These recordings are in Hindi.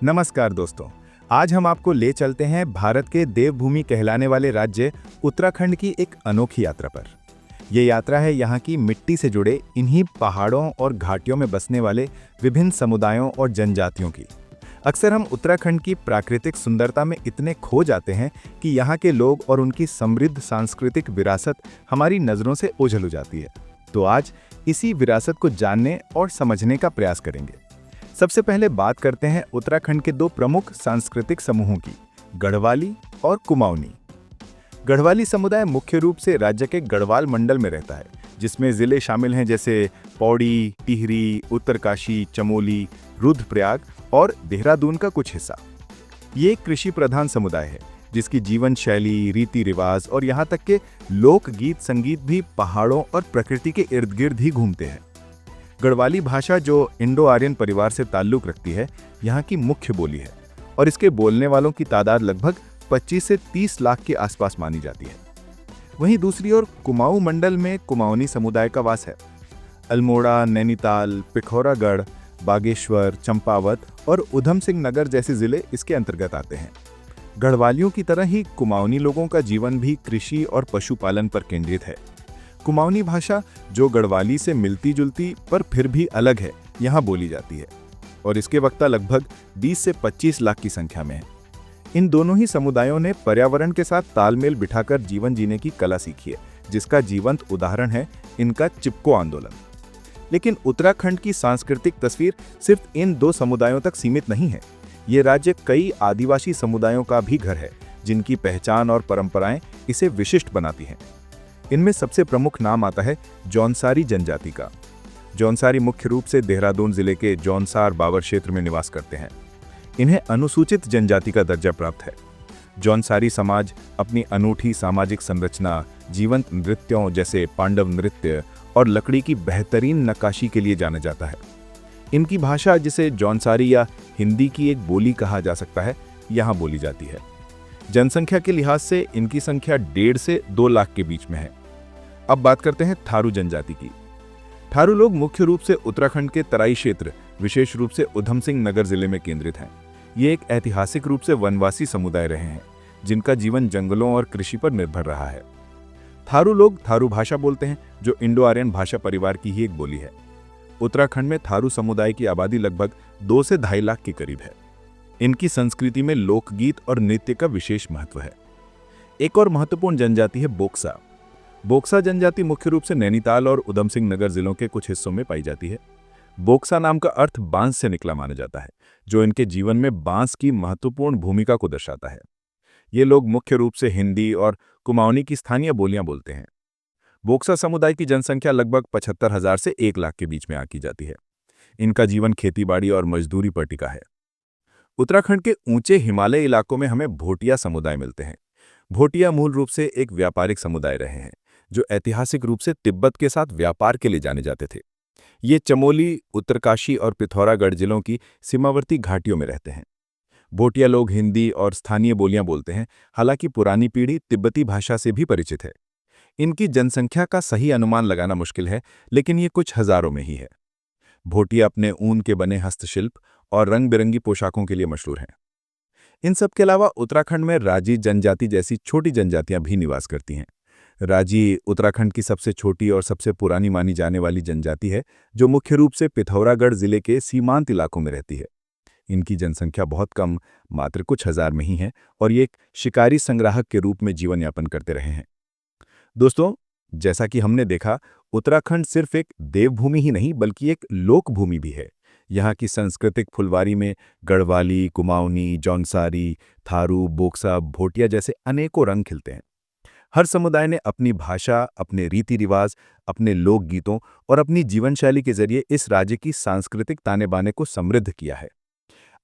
नमस्कार दोस्तों। आज हम आपको ले चलते हैं भारत के देवभूमि कहलाने वाले राज्य उत्तराखंड की एक अनोखी यात्रा पर। ये यात्रा है यहाँ की मिट्टी से जुड़े इन्हीं पहाड़ों और घाटियों में बसने वाले विभिन्न समुदायों और जनजातियों की। अक्सर हम उत्तराखंड की प्राकृतिक सुंदरता में इतने खो जाते हैं कि यहाँ के लोग और उनकी समृद्ध सांस्कृतिक विरासत हमारी नज़रों से ओझल हो जाती है। तो आज इसी विरासत को जानने और समझने का प्रयास करेंगे। सबसे पहले बात करते हैं उत्तराखंड के दो प्रमुख सांस्कृतिक समूहों की, गढ़वाली और कुमाऊनी। गढ़वाली समुदाय मुख्य रूप से राज्य के गढ़वाल मंडल में रहता है, जिसमें जिले शामिल हैं जैसे पौड़ी, टिहरी, उत्तरकाशी, चमोली, रुद्रप्रयाग और देहरादून का कुछ हिस्सा। ये एक कृषि प्रधान समुदाय है, जिसकी जीवन शैली, रीति रिवाज और यहाँ तक के लोकगीत संगीत भी पहाड़ों और प्रकृति के इर्द गिर्द ही घूमते हैं। गढ़वाली भाषा, जो इंडो आर्यन परिवार से ताल्लुक रखती है, यहाँ की मुख्य बोली है और इसके बोलने वालों की तादाद लगभग 25 से 30 लाख के आसपास मानी जाती है। वहीं दूसरी ओर कुमाऊं मंडल में कुमाऊनी समुदाय का वास है। अल्मोड़ा, नैनीताल, पिथौरागढ़, बागेश्वर, चंपावत और उधम सिंह नगर जैसे जिले इसके अंतर्गत आते हैं। गढ़वालियों की तरह ही कुमाऊनी लोगों का जीवन भी कृषि और पशुपालन पर केंद्रित है। कुमाऊनी भाषा, जो गढ़वाली से मिलती जुलती पर फिर भी अलग है, यहाँ बोली जाती है और इसके वक्ता लगभग 20 से 25 लाख की संख्या में है। इन दोनों ही समुदायों ने पर्यावरण के साथ तालमेल बिठाकर जीवन जीने की कला सीखी है, जिसका जीवंत उदाहरण है इनका चिपको आंदोलन। लेकिन उत्तराखंड की सांस्कृतिक तस्वीर सिर्फ इन दो समुदायों तक सीमित नहीं है। ये राज्य कई आदिवासी समुदायों का भी घर है, जिनकी पहचान और परंपराएं इसे विशिष्ट बनाती हैं। इनमें सबसे प्रमुख नाम आता है जौनसारी जनजाति का। जौनसारी मुख्य रूप से देहरादून जिले के जौनसार बावर क्षेत्र में निवास करते हैं। इन्हें अनुसूचित जनजाति का दर्जा प्राप्त है। जौनसारी समाज अपनी अनूठी सामाजिक संरचना, जीवंत नृत्यों जैसे पांडव नृत्य और लकड़ी की बेहतरीन नक्काशी के लिए जाना जाता है। इनकी भाषा, जिसे जौनसारी या हिंदी की एक बोली कहा जा सकता है, यहाँ बोली जाती है। जनसंख्या के लिहाज से इनकी संख्या 1.5 से 2 लाख के बीच में है। अब बात करते हैं थारू जनजाति की। थारू लोग मुख्य रूप से उत्तराखंड के तराई क्षेत्र, विशेष रूप से उधम सिंह नगर जिले में केंद्रित हैं। ये एक ऐतिहासिक रूप से वनवासी समुदाय रहे हैं, जिनका जीवन जंगलों और कृषि पर निर्भर रहा है। थारू लोग थारू भाषा बोलते हैं, जो इंडो आर्यन भाषा परिवार की ही एक बोली है। उत्तराखंड में थारू समुदाय की आबादी लगभग 2 से 2.5 लाख के करीब है। इनकी संस्कृति में लोकगीत और नृत्य का विशेष महत्व है। एक और महत्वपूर्ण जनजाति है बोक्सा। बोक्सा जनजाति मुख्य रूप से नैनीताल और उधम सिंह नगर जिलों के कुछ हिस्सों में पाई जाती है। बोक्सा नाम का अर्थ बांस से निकला माना जाता है, जो इनके जीवन में बांस की महत्वपूर्ण भूमिका को दर्शाता है। ये लोग मुख्य रूप से हिंदी और कुमाऊनी की स्थानीय बोलियां बोलते हैं। बोक्सा समुदाय की जनसंख्या लगभग 75,000 से 1 लाख के बीच में आंकी जाती है। इनका जीवन खेतीबाड़ी और मजदूरी पर टिका है। उत्तराखंड के ऊंचे हिमालय इलाकों में हमें भोटिया समुदाय मिलते हैं। भोटिया मूल रूप से एक व्यापारिक समुदाय रहे हैं, जो ऐतिहासिक रूप से तिब्बत के साथ व्यापार के लिए जाने जाते थे। ये चमोली, उत्तरकाशी और पिथौरागढ़ जिलों की सीमावर्ती घाटियों में रहते हैं। भोटिया लोग हिंदी और स्थानीय बोलियां बोलते हैं, हालांकि पुरानी पीढ़ी तिब्बती भाषा से भी परिचित है। इनकी जनसंख्या का सही अनुमान लगाना मुश्किल है, लेकिन ये कुछ हजारों में ही है। भोटिया अपने ऊन के बने हस्तशिल्प और रंग बिरंगी पोशाकों के लिए मशहूर हैं। इन सब के अलावा उत्तराखंड में राजी जनजाति जैसी छोटी जनजातियां भी निवास करती हैं। राजी उत्तराखंड की सबसे छोटी और सबसे पुरानी मानी जाने वाली जनजाति है, जो मुख्य रूप से पिथौरागढ़ जिले के सीमांत इलाकों में रहती है। इनकी जनसंख्या बहुत कम, मात्र कुछ हजार में ही है, और ये एक शिकारी संग्राहक के रूप में जीवन यापन करते रहे हैं। दोस्तों, जैसा कि हमने देखा, उत्तराखंड सिर्फ एक देवभूमि ही नहीं, बल्कि एक लोक भूमि भी है। यहाँ की सांस्कृतिक फुलवारी में गढ़वाली, कुमाऊनी, जौनसारी, थारू, बोक्सा, भोटिया जैसे अनेकों रंग खिलते हैं। हर समुदाय ने अपनी भाषा, अपने रीति रिवाज, अपने लोकगीतों और अपनी जीवन शैली के जरिए इस राज्य की सांस्कृतिक ताने बाने को समृद्ध किया है।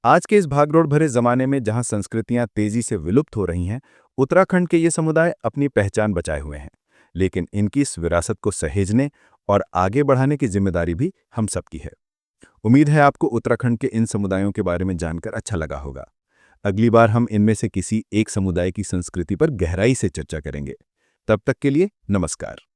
आज के इस भागदौड़ भरे जमाने में, जहां संस्कृतियां तेजी से विलुप्त हो रही हैं, उत्तराखंड के ये समुदाय अपनी पहचान बचाए हुए हैं। लेकिन इनकी इस विरासत को सहेजने और आगे बढ़ाने की जिम्मेदारी भी हम सबकी है। उम्मीद है आपको उत्तराखंड के इन समुदायों के बारे में जानकर अच्छा लगा होगा। अगली बार हम इनमें से किसी एक समुदाय की संस्कृति पर गहराई से चर्चा करेंगे। तब तक के लिए नमस्कार।